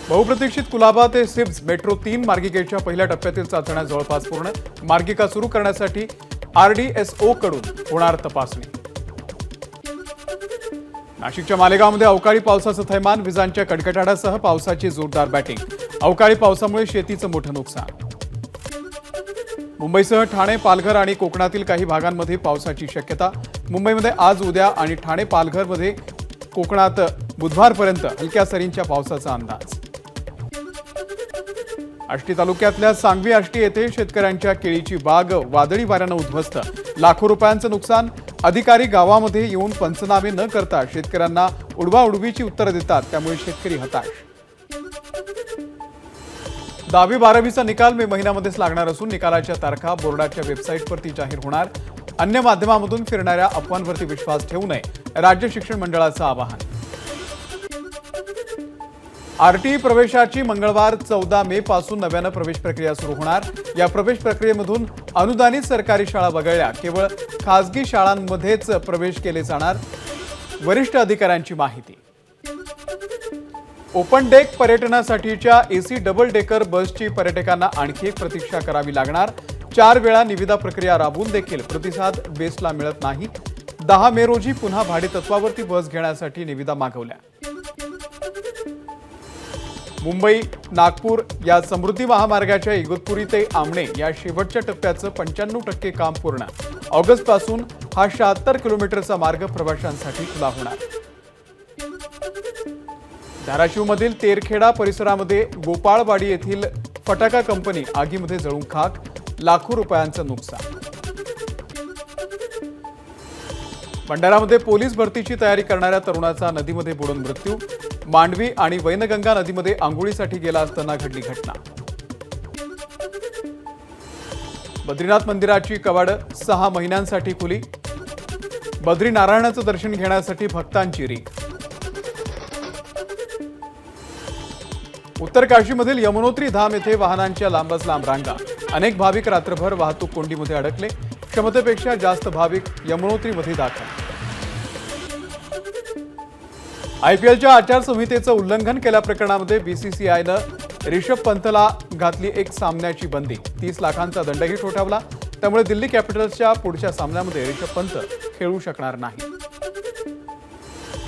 बहुप्रतीक्षित कुलाबा ते SEEPZ metro 3 मार्गिकेच्या पहिल्या टप्प्यातील चाचण्या जवळपास पूर्ण। मार्गिका सुरू करण्यासाठी RDSO कडून होणार तपासणी। नाशिकच्या मालेगावमध्ये अवकाळी पावसाचं थैमान, विजांच्या कडकडाटासह पावसाची जोरदार बॅटिंग। अवकाळी पावसामुळे शेतीचं मोठं नुकसान। मुंबईसह ठाणे, पालघर आणि कोकणातील काही भागांमध्ये पावसाची शक्यता। मुंबईमध्ये आज, उद्या आणि ठाणे, पालघरमध्ये कोकणात बुधवारपर्यंत हलक्या सरींच्या पावसाचा अंदाज। आष्टी तालुक्यातल्या सांगवी आष्टी येथे शेतकऱ्यांच्या केळीची बाग वादळी वाऱ्याने उद्ध्वस्त। लाखो रुपयांचं नुकसान। अधिकारी गावामध्ये येऊन पंचनामे न करता शेतकऱ्यांना उडवाउडवीची उत्तरं देतात, त्यामुळे शेतकरी हताश। 10वी-12वीचा निकाल मे महिन्यामध्येच लागणार असून निकालाच्या तारखा बोर्डाच्या वेबसाईटवरती जाहीर होणार। अन्य माध्यमांमधून फिरणाऱ्या अफवांवरती विश्वास ठेवू नये, राज्य शिक्षण मंडळाचं आवाहन। RTE प्रवेशाची मंगळवार 14 मे पासून नव्यानं प्रवेश प्रक्रिया सुरू होणार। या प्रवेश प्रक्रियेमधून अनुदानित सरकारी शाळा वगळल्या केवळ खासगी शाळांमध्येच प्रवेश केले जाणार, वरिष्ठ अधिकाऱ्यांची माहिती। ओपन डेक पर्यटनासाठीच्या AC डबल डेकर बसची पर्यटकांना आणखी एक प्रतीक्षा करावी लागणार। 4 वेळा निविदा प्रक्रिया राबवून देखील प्रतिसाद बेस्टला मिळत नाही। 10 मे रोजी पुन्हा भाडेतत्वावरती बस घेण्यासाठी निविदा मागवल्या। मुंबई नागपूर या समृद्धी महामार्गाच्या इगतपुरी ते आमणे या शेवटच्या टप्प्याचं 95% काम पूर्ण। ऑगस्ट पासून हा 76 किलोमीटरचा मार्ग प्रवाशांसाठी खुला होणार। धाराशिवमधील तेरखेडा परिसरामध्ये गोपाळवाडी येथील फटाका कंपनी आगीमध्ये जळून खाक, लाखो रुपयांचं नुकसान। भंडारामध्ये पोलीस भरतीची तयारी करणाऱ्या तरुणाचा नदीमध्ये बुडून मृत्यू। मांडवी आणि वैनगंगा नदीमध्ये आंघोळीसाठी गेला असताना घडली घटना। बद्रीनाथ मंदिराची कवाडं 6 महिन्यांसाठी खुली। बद्रीनारायणाचं दर्शन घेण्यासाठी भक्तांची रीघ। उत्तर काशीमधील यमुनोत्री धाम येथे वाहनांच्या लांबच लांब रांगा। अनेक भाविक रात्रभर वाहतूक कोंडीमध्ये अडकले। क्षमतेपेक्षा जास्त भाविक यमुनोत्रीमध्ये दाखल। IPLच्या आचारसंहितेचं उल्लंघन केल्याप्रकरणामध्ये BCCIनं रिषभ पंतला घातली एक सामन्याची बंदी। 30 लाखांचा दंडही ठोठावला। त्यामुळे दिल्ली कॅपिटल्सच्या पुढच्या सामन्यामध्ये रिषभ पंत खेळू शकणार नाही।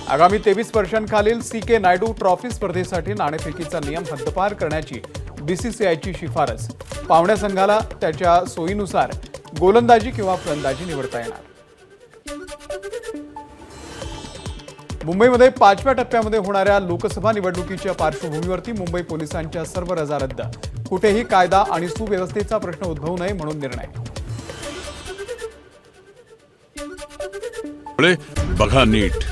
आगामी 23 वर्षांखालील CK नायडू ट्रॉफी स्पर्धेसाठी नाणेफेकीचा नियम हद्दपार करण्याची BCCIची शिफारस। पाहुण्या संघाला त्याच्या सोयीनुसार गोलंदाजी किंवा फलंदाजी निवडता येणार। मुंबईमध्ये 5व्या टप्प्यामध्ये होणाऱ्या लोकसभा निवडणुकीच्या पार्श्वभूमीवरती मुंबई पोलिसांच्या सर्व रजा रद्द। कुठेही कायदा आणि सुव्यवस्थेचा प्रश्न उद्भवू नये म्हणून निर्णय। बघा नीट।